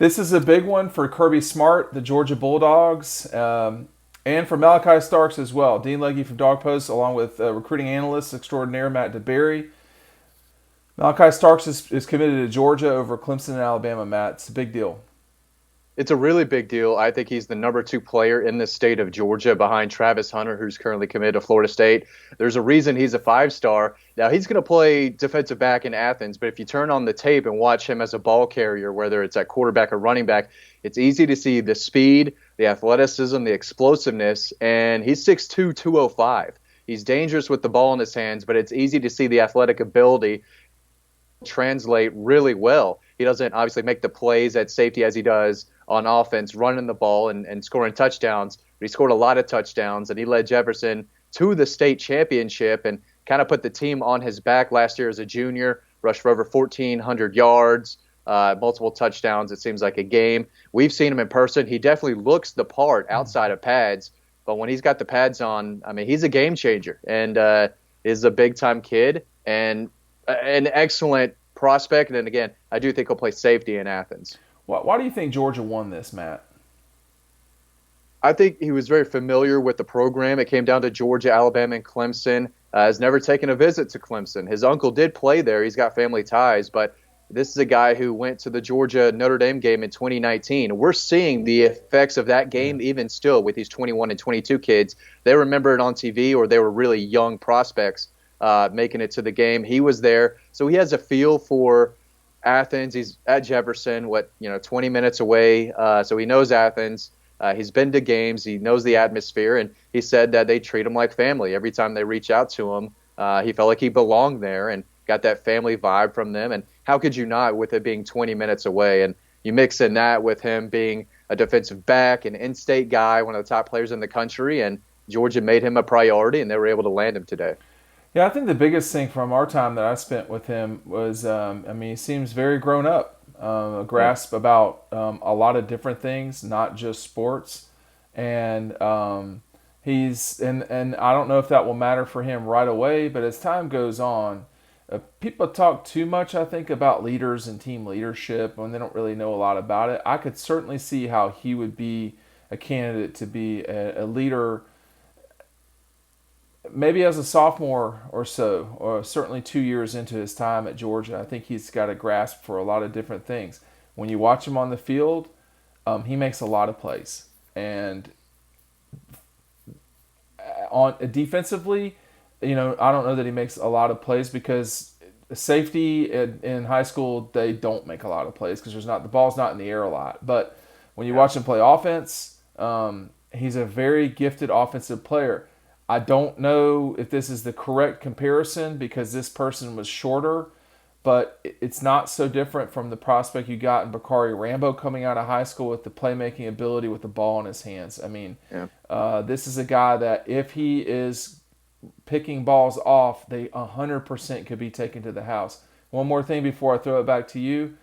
This is a big one for Kirby Smart, the Georgia Bulldogs, and for Malachi Starks as well. Dean Legge from Dog Post, along with recruiting analyst extraordinaire Matt DeBerry. Malachi Starks is committed to Georgia over Clemson and Alabama, Matt. It's a big deal. It's a really big deal. I think he's the number two player in the state of Georgia behind Travis Hunter, who's currently committed to Florida State. There's a reason he's a five-star. Now, he's going to play defensive back in Athens, but if you turn on the tape and watch him as a ball carrier, whether it's at quarterback or running back, it's easy to see the speed, the athleticism, the explosiveness, and he's 6'2", 205. He's dangerous with the ball in his hands, but it's easy to see the athletic ability translate really well. He doesn't obviously make the plays at safety as he does on offense, running the ball and scoring touchdowns. But he scored a lot of touchdowns, and he led Jefferson to the state championship and kind of put the team on his back last year as a junior, rushed for over 1,400 yards, multiple touchdowns, it seems like a game. We've seen him in person. He definitely looks the part outside of pads, but when he's got the pads on, I mean, he's a game changer and is a big-time kid and an excellent prospect. And again, I do think he'll play safety in Athens. Why do you think Georgia won this, Matt? I think he was very familiar with the program. It came down to Georgia, Alabama, and Clemson. Has never taken a visit to Clemson. His uncle did play there. He's got family ties, but this is a guy who went to the Georgia Notre Dame game in 2019. We're seeing the effects of that game even still with these 21 and 22 kids. They remember it on TV, or they were really young prospects making it to the game. He was there, so he has a feel for Athens. He's at Jefferson, 20 minutes away, so he knows Athens. He's been to games. He knows the atmosphere, and he said that they treat him like family. Every time they reach out to him, he felt like he belonged there and got that family vibe from them. And how could you not, with it being 20 minutes away? And you mix in that with him being a defensive back, an in-state guy, one of the top players in the country, and Georgia made him a priority, and they were able to land him today. Yeah, I think the biggest thing from our time that I spent with him was, he seems very grown up, a Yeah. grasp about a lot of different things, not just sports. And and I don't know if that will matter for him right away, but as time goes on, people talk too much, I think, about leaders and team leadership when they don't really know a lot about it. I could certainly see how he would be a candidate to be a leader maybe as a sophomore or so, or certainly 2 years into his time at Georgia. I think he's got a grasp for a lot of different things. When you watch him on the field, he makes a lot of plays. And on defensively, I don't know that he makes a lot of plays because safety in high school, they don't make a lot of plays because the ball's not in the air a lot. But when you Yeah. watch him play offense, he's a very gifted offensive player. I don't know if this is the correct comparison because this person was shorter, but it's not so different from the prospect you got in Bakari Rambo coming out of high school with the playmaking ability with the ball in his hands. Yeah. This is a guy that if he is picking balls off, they 100% could be taken to the house. One more thing before I throw it back to you.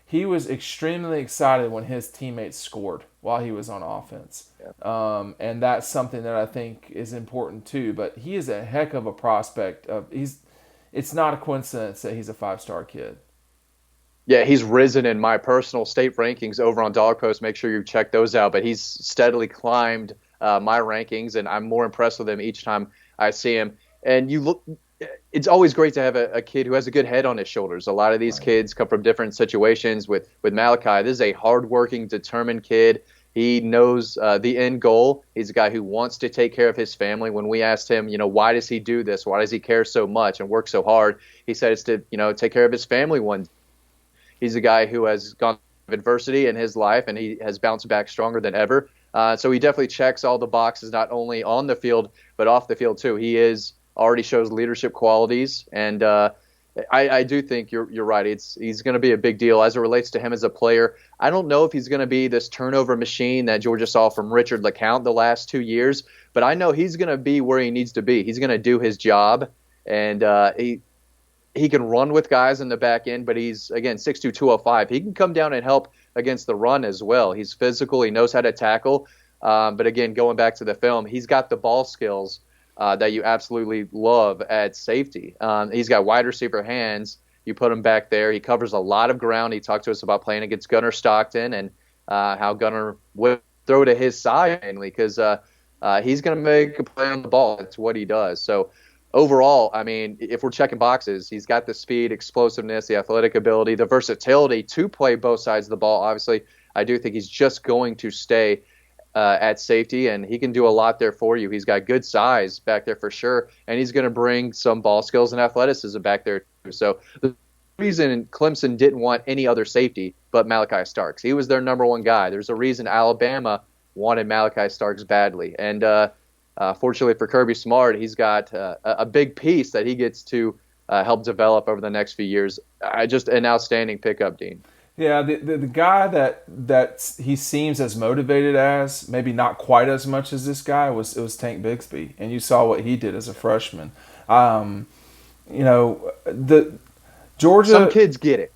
He was extremely excited when his teammates scored while he was on offense. Yeah. And that's something that I think is important too. But he is a heck of a prospect. It's not a coincidence that he's a five-star kid. Yeah, he's risen in my personal state rankings over on Dog Post. Make sure you check those out. But he's steadily climbed my rankings, and I'm more impressed with him each time I see him. And it's always great to have a kid who has a good head on his shoulders. A lot of these Right. kids come from different situations. With Malachi, this is a hardworking, determined kid. He knows the end goal. He's a guy who wants to take care of his family. When we asked him, why does he do this? Why does he care so much and work so hard? He said it's to, take care of his family one. He's a guy who has gone through adversity in his life, and he has bounced back stronger than ever. So he definitely checks all the boxes, not only on the field, but off the field too. He already shows leadership qualities, and I do think you're right. He's going to be a big deal as it relates to him as a player. I don't know if he's going to be this turnover machine that Georgia saw from Richard LeCount the last 2 years, but I know he's going to be where he needs to be. He's going to do his job, and he can run with guys in the back end, but he's, again, 6'2", 205. He can come down and help against the run as well. He's physical. He knows how to tackle. But again, going back to the film, he's got the ball skills that you absolutely love at safety. He's got wide receiver hands. You put him back there. He covers a lot of ground. He talked to us about playing against Gunnar Stockton and how Gunnar would throw to his side mainly because he's going to make a play on the ball. That's what he does. So overall, I mean, if we're checking boxes, he's got the speed, explosiveness, the athletic ability, the versatility to play both sides of the ball. Obviously, I do think he's just going to stay at safety, and he can do a lot there for you. He's got good size back there for sure, and he's going to bring some ball skills and athleticism back there too. So the reason Clemson didn't want any other safety but Malaki Starks. He was their number one guy. There's a reason Alabama wanted Malaki Starks badly, and fortunately for Kirby Smart, he's got a big piece that he gets to help develop over the next few years. Just an outstanding pickup, Dean. Yeah, the guy that he seems as motivated as, maybe not quite as much as this guy, was Tank Bigsby, and you saw what he did as a freshman. The Some Georgia. kids get it.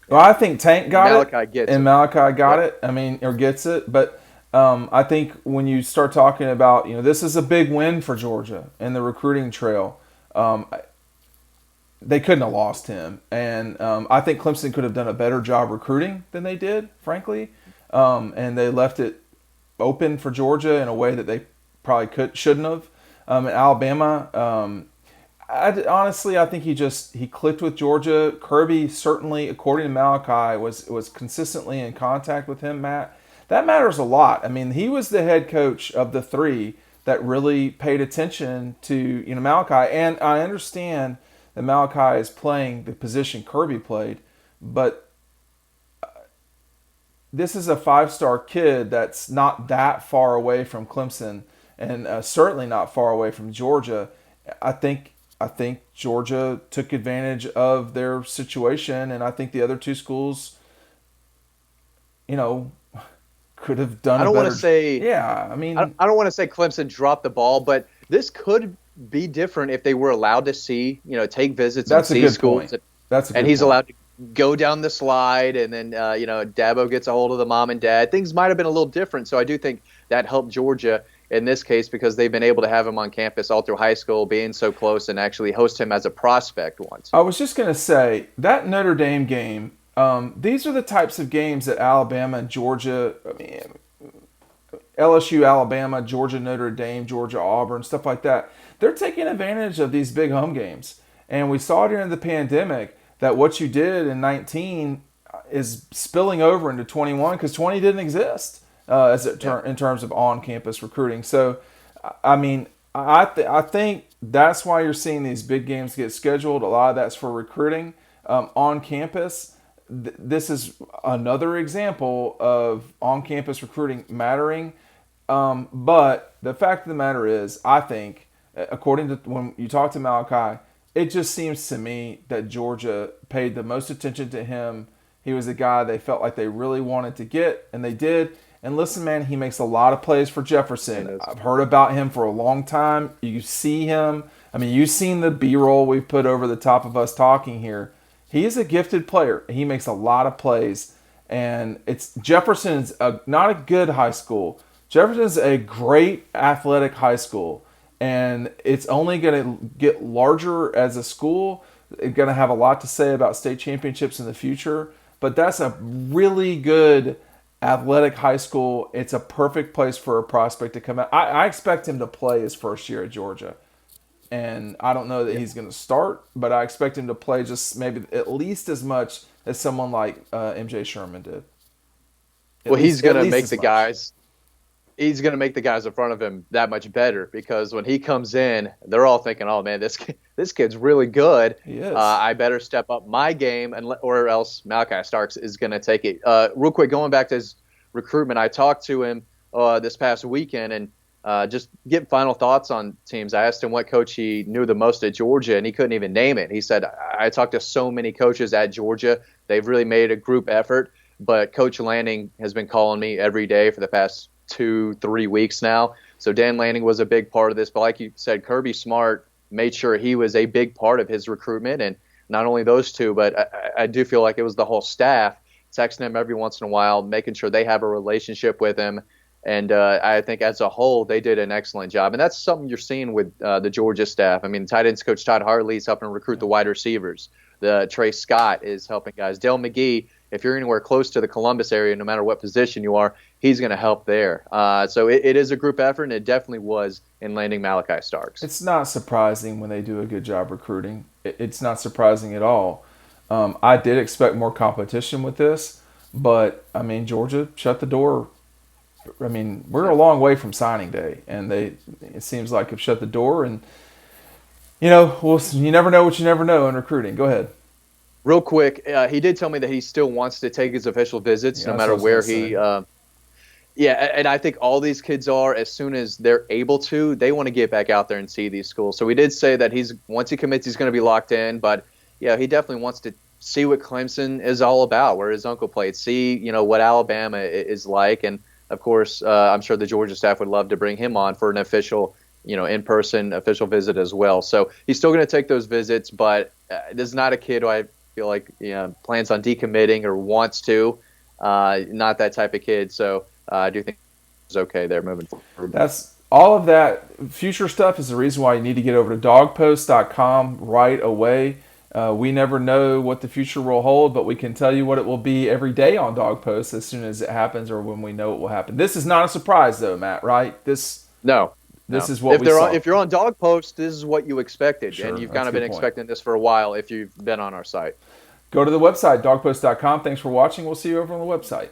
Well, I think Tank got Malachi it, gets and it. Malachi got Yep. it. I mean, or gets it. But I think when you start talking about, this is a big win for Georgia in the recruiting trail. They couldn't have lost him, and I think Clemson could have done a better job recruiting than they did, frankly. And they left it open for Georgia in a way that they probably shouldn't have. In Alabama, honestly, I think he clicked with Georgia. Kirby certainly, according to Malachi, was consistently in contact with him. Matt, that matters a lot. I mean, he was the head coach of the three that really paid attention to Malachi, and I understand that Malachi is playing the position Kirby played, but this is a five-star kid that's not that far away from Clemson, and certainly not far away from Georgia. I think Georgia took advantage of their situation, and I think the other two schools, you know, could have done I a don't want to better. say Yeah, I mean, I don't want to say Clemson dropped the ball, but this could be different if they were allowed to see, take visits and that's a see good point. schools, That's a and good he's point. allowed to go down the slide, and then Dabo gets a hold of the mom and dad. Things might have been a little different, so I do think that helped Georgia in this case because they've been able to have him on campus all through high school, being so close, and actually host him as a prospect once. I was just going to say that Notre Dame game. These are the types of games that Alabama and Georgia, I mean, LSU, Alabama, Georgia, Notre Dame, Georgia, Auburn, stuff like that. They're taking advantage of these big home games. And we saw during the pandemic that what you did in 19 is spilling over into 21 because 20 didn't exist Yeah. in terms of on-campus recruiting. So, I mean, I think that's why you're seeing these big games get scheduled. A lot of that's for recruiting on campus. This is another example of on-campus recruiting mattering. But the fact of the matter is, I think, according to when you talk to Malachi, it just seems to me that Georgia paid the most attention to him. He was a guy they felt like they really wanted to get, and they did. And listen, man, he makes a lot of plays for It Jefferson. is. I've heard about him for a long time. You see him. I mean, you've seen the B-roll we've put over the top of us talking here. He is a gifted player. He makes a lot of plays, and it's Jefferson's not a good high school. Jefferson's a great athletic high school, and it's only going to get larger as a school. It's going to have a lot to say about state championships in the future, but that's a really good athletic high school. It's a perfect place for a prospect to come out. I expect him to play his first year at Georgia, and I don't know that he's going to start, but I expect him to play just maybe at least as much as someone like MJ Sherman did. Well, At least as much. he's going to make the guys in front of him that much better because when he comes in, they're all thinking, "Oh man, this kid's really good. He is. I better step up my game, or else Malachi Starks is going to take it." Real quick, going back to his recruitment, I talked to him this past weekend and just get final thoughts on teams. I asked him what coach he knew the most at Georgia, and he couldn't even name it. He said, "I talked to so many coaches at Georgia; they've really made a group effort." But Coach Lanning has been calling me every day for the past 2-3 weeks now. So Dan Lanning was a big part of this. But like you said, Kirby Smart made sure he was a big part of his recruitment. And not only those two, but I do feel like it was the whole staff texting him every once in a while, making sure they have a relationship with him. And I think as a whole, they did an excellent job. And that's something you're seeing with the Georgia staff. I mean, tight ends coach Todd Hartley is helping recruit the wide receivers. The Trey Scott is helping guys. Dale McGee, if you're anywhere close to the Columbus area, no matter what position you are, he's going to help there. So it is a group effort, and it definitely was in landing Malaki Starks. It's not surprising when they do a good job recruiting. It's not surprising at all. I did expect more competition with this, but I mean, Georgia shut the door. I mean, we're a long way from signing day, and it seems like have shut the door. And you never know what you never know in recruiting. Go ahead. Real quick, he did tell me that he still wants to take his official visits, Yeah, no that's what I matter was gonna where say. he. Yeah, and I think all these kids are, as soon as they're able to, they want to get back out there and see these schools. So we did say that once he commits, he's going to be locked in. But yeah, he definitely wants to see what Clemson is all about, where his uncle played, see what Alabama is like, and of course, I'm sure the Georgia staff would love to bring him on for an official, in-person official visit as well. So he's still going to take those visits, but this is not a kid who I feel like plans on decommitting or wants to. Not that type of kid. So I do think it's okay there moving forward. That's all of that future stuff is the reason why you need to get over to dogpost.com right away. We never know what the future will hold, but we can tell you what it will be every day on Dogpost as soon as it happens or when we know it will happen. This is not a surprise, though, Matt. Right? No, This no. is what we If saw. you're on Dog Post, this is what you expected, and Sure, you've that's kind a of good been point. expecting this for a while if you've been on our site. Go to the website dogpost.com. Thanks for watching. We'll see you over on the website.